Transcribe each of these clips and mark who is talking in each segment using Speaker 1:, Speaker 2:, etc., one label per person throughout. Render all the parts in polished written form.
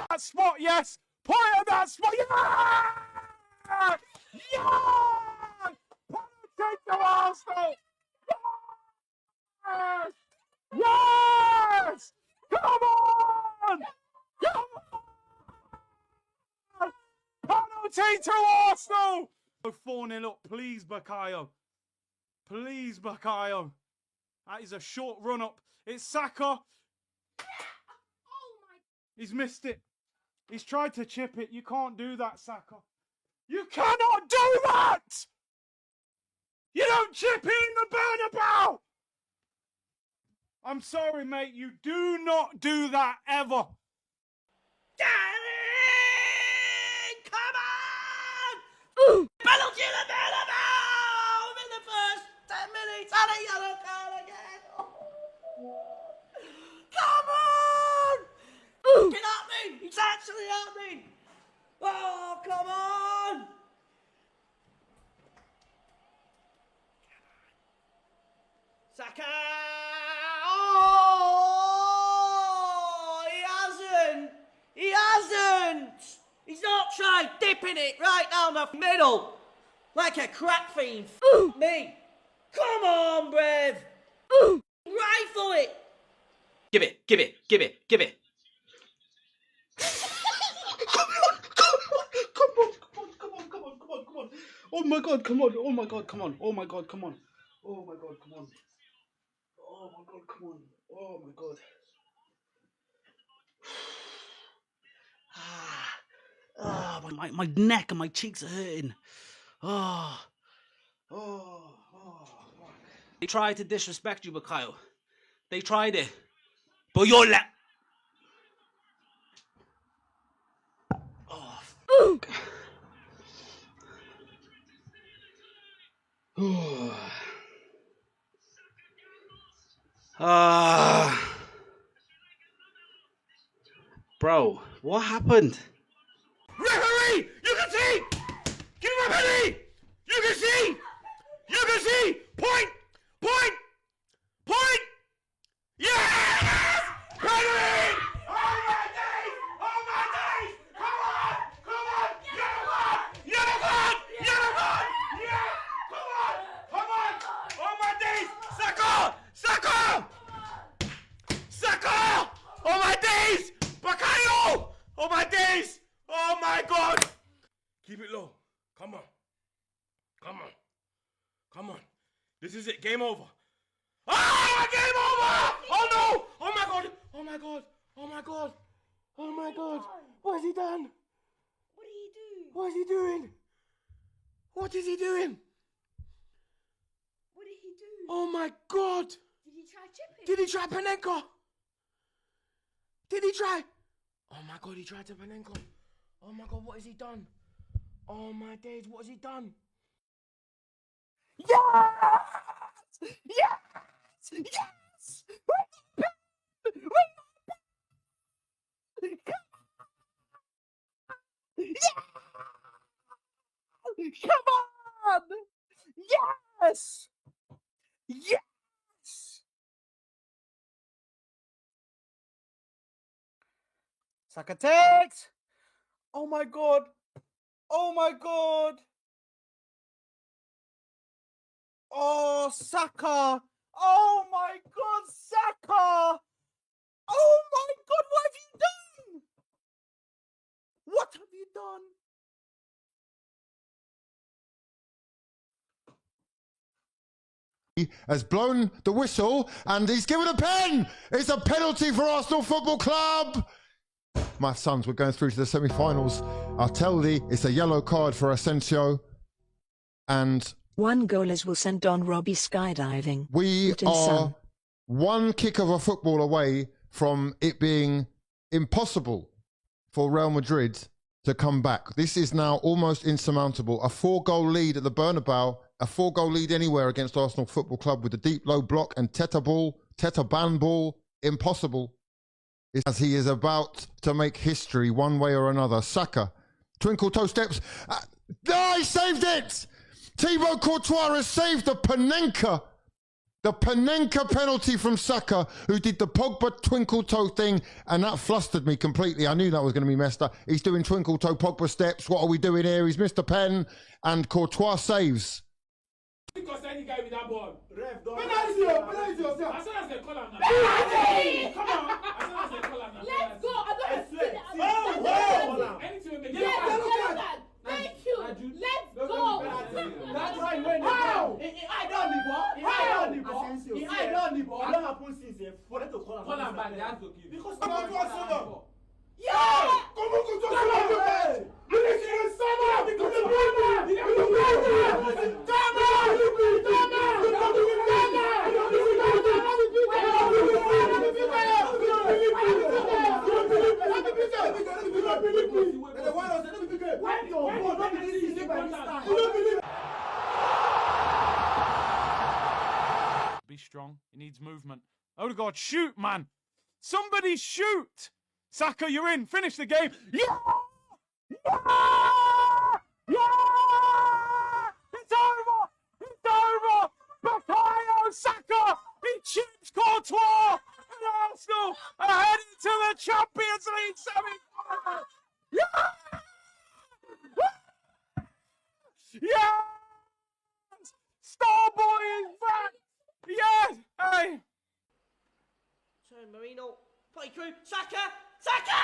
Speaker 1: That spot, yes! Point at that spot, yeah! Yeah! Penalty to Arsenal! Yes! Yes! Come on! Come on! Penalty to Arsenal! 4-0 up, please, Bukayo. Please, Bukayo. That is a short run up. It's Saka. He's missed it. He's tried to chip it. You can't do that, Saka. You cannot do that! You don't chip it in the Bernabeu! I'm sorry, mate. You do not do that ever.
Speaker 2: Come on! Penalty in the Bernabeu in the first 10 minutes and a yellow card again. Come on! It's happening! It's actually happening! Oh, come on! Saka! Oh! He hasn't! He's not tried dipping it right down the middle like a crack fiend. Me! Come on, Brave! Rifle it! Give it! Give it! Give it! Give it!
Speaker 3: Come on. Oh my God, come on. Oh my God, come on. Oh my God, come on. Oh my God, come on. Oh my God, come on. Oh my God. My neck and my cheeks are hurting. Oh. They tried to disrespect you, Bukayo. They tried it. But you're Bro, what happened?
Speaker 1: Referee! You can see! Give him a penalty! You can see! You can see! Point! Point! Point! Yes! Penalty! Oh my days! Oh my days! Come on! Come on! Yellow card! Yellow card! Yellow card! Yeah! Come on! Come on! Oh my days! Saka! Saka! Saka! Oh my days! Bukayo! Oh my days! Oh my God! Keep it low. Come on. Come on. Come on. This is it. Game over. Ah! Game over! Oh no! Oh my God! Oh my God! Oh my God! Oh my God! What has he done?
Speaker 4: What did he do?
Speaker 1: What is he doing? What is he doing?
Speaker 4: What did he do?
Speaker 1: Oh my God!
Speaker 4: Did he try chipping?
Speaker 1: Did he try Panenka? Did he try? Oh my God, he tried to Panenka. Oh my God, what has he done? Oh my days, what has he done? Yes! Yes! Yes! Come on! Yes! Yes! Saka takes! Oh my God! Oh my God! Oh, Saka! Oh my God, Saka! Oh my God, what have you done? What have you done?
Speaker 5: Has blown the whistle and he's given a pen. It's a penalty for Arsenal Football Club. My sons, we're going through to the semi-finals. I'll tell thee, it's a yellow card for Asensio. And
Speaker 6: one goalers will send Don Robbie skydiving.
Speaker 5: we are one kick of a football away from it being impossible for Real Madrid to come back. This is now almost insurmountable. A 4-goal lead at the Bernabeu, a 4-goal lead anywhere against Arsenal Football Club with a deep low block and Teta ban ball, impossible. as he is about to make history one way or another. Saka, twinkle toe steps. No, he saved it! Thibaut Courtois has saved the Panenka. The Panenka penalty from Saka, who did the Pogba twinkle toe thing, and that flustered me completely. I knew that was going to be messed up. He's doing twinkle toe Pogba steps. What are we doing here? He's missed a pen, and Courtois saves.
Speaker 7: Because any guy with that ball.
Speaker 3: Ref, don't.
Speaker 7: Penalty yourself. As soon as they call him now. Penalty! Come on. As soon as they call him now.
Speaker 4: Let's go. I don't see that.
Speaker 3: Oh,
Speaker 7: Anything we make.
Speaker 4: Yes, thank you. Let's go.
Speaker 3: that's why when
Speaker 2: How?
Speaker 3: I don't the ball.
Speaker 2: How?
Speaker 3: The ball.
Speaker 2: Asensio.
Speaker 3: I don't the ball. I don't happen since for them to call him.
Speaker 7: Call him back. They have to give.
Speaker 3: Because come on to us, Soma.
Speaker 2: Yeah!
Speaker 3: Come on to us, Soma.
Speaker 7: Be strong. He needs movement. Oh God, shoot, man! Somebody shoot! Saka, you're in. Finish the game. Yeah! Yeah! Yeah! It's over! It's over! Bukayo Saka! He chips Courtois! And Arsenal are heading to the Champions League semi-final! Yeah! Yes! Starboy is back! Yes! Hey!
Speaker 2: Turn Marino. Play through. Saka! Saka!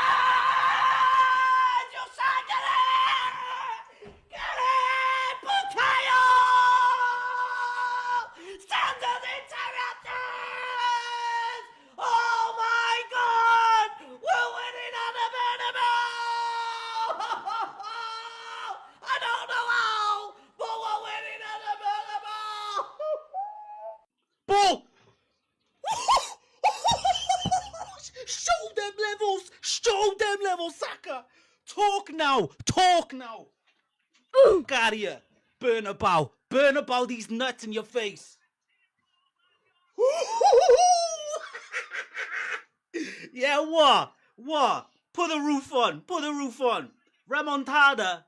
Speaker 2: You Saka! Get it! Bukayo! Standard interrupted! Oh my God! We're winning on the Bernabeu! I don't know how, but we're winning on the Bernabeu!
Speaker 3: Ball!
Speaker 2: Show them levels! Show them levels, Saka! Talk now! Talk now! Get out of here! Bernabeu! Bernabeu these nuts in your face! Yeah, what? What? Put the roof on! Put the roof on! Remontada!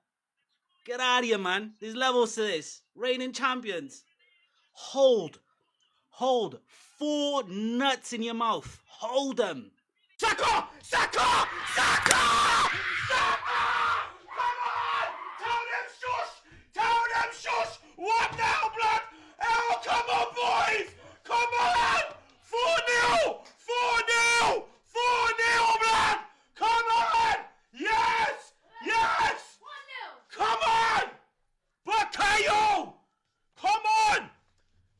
Speaker 2: Get out of here, man. There's levels to this. Reigning champions. Hold. 4 nuts in your mouth. Hold them.
Speaker 1: Saka! Saka! Saka! Saka! Come on! Tell them shush! Tell them shush! What now, blood? Oh, come on, boys! Come on! 4-0! 4-0! 4-0, blood! Come on! Yes! Yes!
Speaker 4: 1-0.
Speaker 1: Come on! Bukayo! Come on!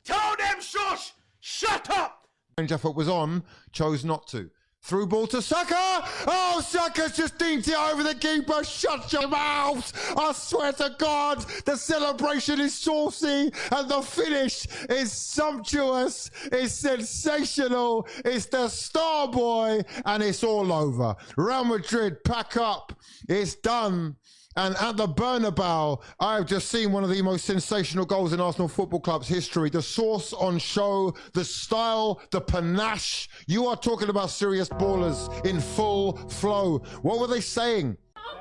Speaker 1: Tell them shush! Shut up!
Speaker 5: Effort was on, chose not to. Through ball to Saka. Oh, Saka's just dinked it over the keeper. Shut your mouth. I swear to God, the celebration is saucy and the finish is sumptuous. It's sensational. It's the star boy and it's all over. Real Madrid, pack up. It's done. And at the Bernabeu, I've just seen one of the most sensational goals in Arsenal Football Club's history. The sauce on show, the style, the panache. You are talking about serious ballers in full flow. What were they saying?
Speaker 4: What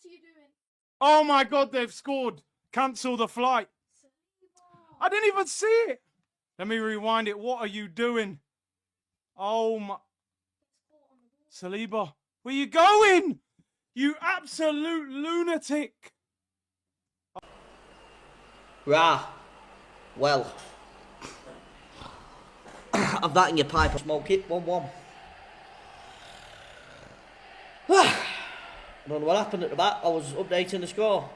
Speaker 4: are you doing?
Speaker 7: Oh my God, they've scored. Cancel the flight. I didn't even see it. Let me rewind it. What are you doing? Oh my. Saliba, where you going? You absolute lunatic.
Speaker 2: Rah. Well. Have that in your pipe or smoke it. 1-1. I don't know what happened at the back. I was updating the score.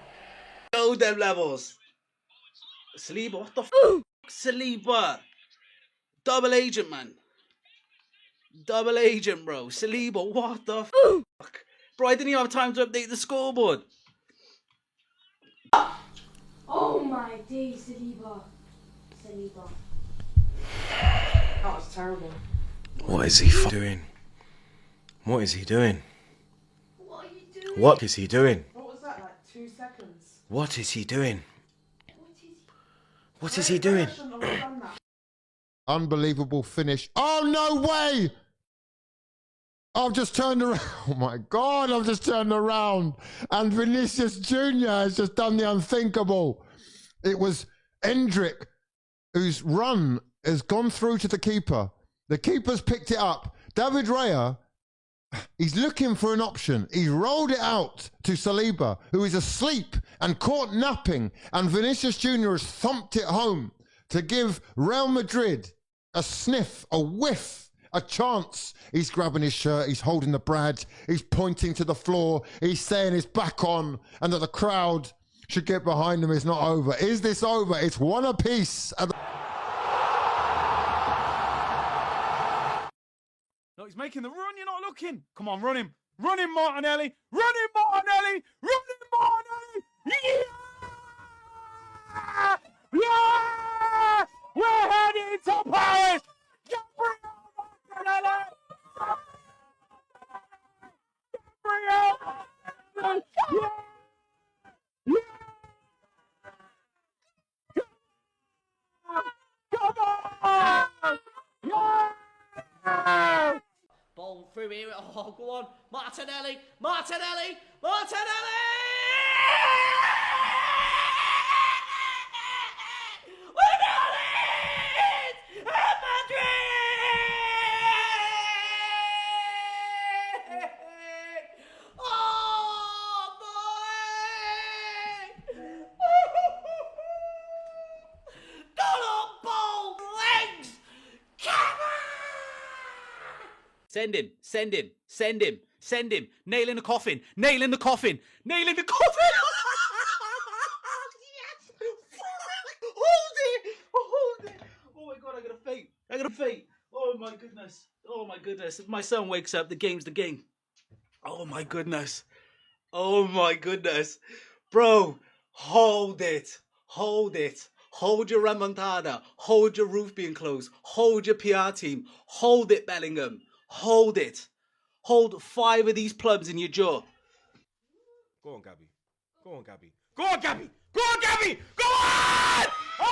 Speaker 2: Show them levels. Saliba, what the f***? Saliba. Double agent, man. Double agent, bro. Saliba, what the f***? Bro, I didn't even have time to update the scoreboard.
Speaker 4: Oh my days, Saliba.
Speaker 2: That was terrible.
Speaker 1: What is he doing? What is he doing?
Speaker 4: What are you doing?
Speaker 1: What is he doing?
Speaker 2: What was that, like 2 seconds?
Speaker 1: What is he doing?
Speaker 4: What is
Speaker 1: What is he doing?
Speaker 2: I shouldn't have done that.
Speaker 5: Unbelievable finish. Oh, no way! I've just turned around. Oh my God, I've just turned around. And Vinicius Jr. has just done the unthinkable. It was Endrick whose run has gone through to the keeper. The keeper's picked it up. David Raya, he's looking for an option. He's rolled it out to Saliba, who is asleep and caught napping. And Vinicius Jr. has thumped it home to give Real Madrid a sniff, a whiff, a chance. He's grabbing his shirt, he's holding the Brad, he's pointing to the floor, he's saying it's back on and that the crowd should get behind him. It's not over. Is this over? It's one apiece.
Speaker 7: No, he's making the run, you're not looking. Come on, run him. Run him, Martinelli. Run him, Martinelli. Run him, Martinelli. Yeah! Yeah! We're heading to Paris. Gabriel Martinelli. Gabriel. Yeah! Come on! Yeah!
Speaker 2: Ball through here. Oh, go on. Martinelli. Martinelli. Martinelli! We got it! Real Madrid! Oh, boy! Got on ball legs! Come on!
Speaker 8: Send him, send him, send him, send him. Nail in the coffin, nail in the coffin, nail in the coffin.
Speaker 2: Yes! Hold it! Hold it! Oh my God, I'm gonna faint. I'm gonna faint. Oh my goodness. Oh my goodness. If my son wakes up, the game's the game. Oh my goodness. Oh my goodness. Bro, hold it. Hold it. Hold your remontada. Hold your roof being closed. Hold your PR team. Hold it, Bellingham. Hold it. Hold 5 of these plums in your jaw.
Speaker 1: Go on, Gabby. Go on, Gabby. Go on, Gabby. Go on, Gabby. Go on! Oh!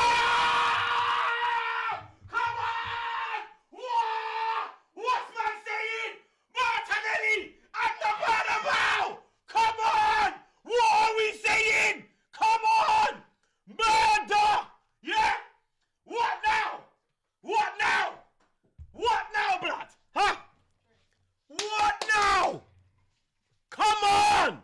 Speaker 1: Come on! Whoa! What's man saying? Martinelli at the Bernabeu! Come on! What are we saying? Come on! Murder! Yeah? What now? What now? What now, blood? Huh? What now? Come on!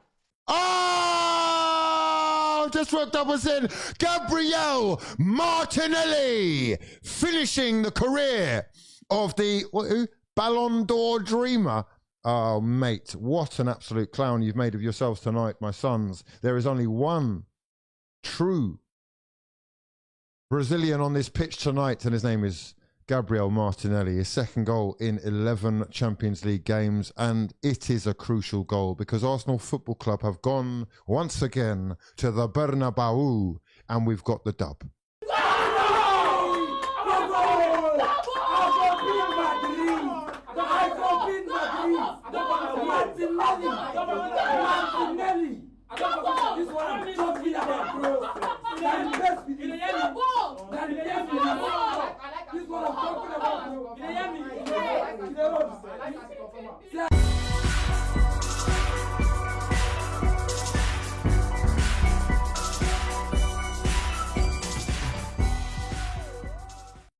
Speaker 5: Oh, just what that was in. Gabriel Martinelli finishing the career of the who? Ballon d'Or dreamer. Oh, mate, what an absolute clown you've made of yourselves tonight, my sons. There is only one true Brazilian on this pitch tonight, and his name is Gabriel Martinelli. His second goal in 11 Champions League games, and it is a crucial goal because Arsenal Football Club have gone once again to the Bernabeu, and we've got the dub.
Speaker 4: This is what I'm talking about, bro. You hear me?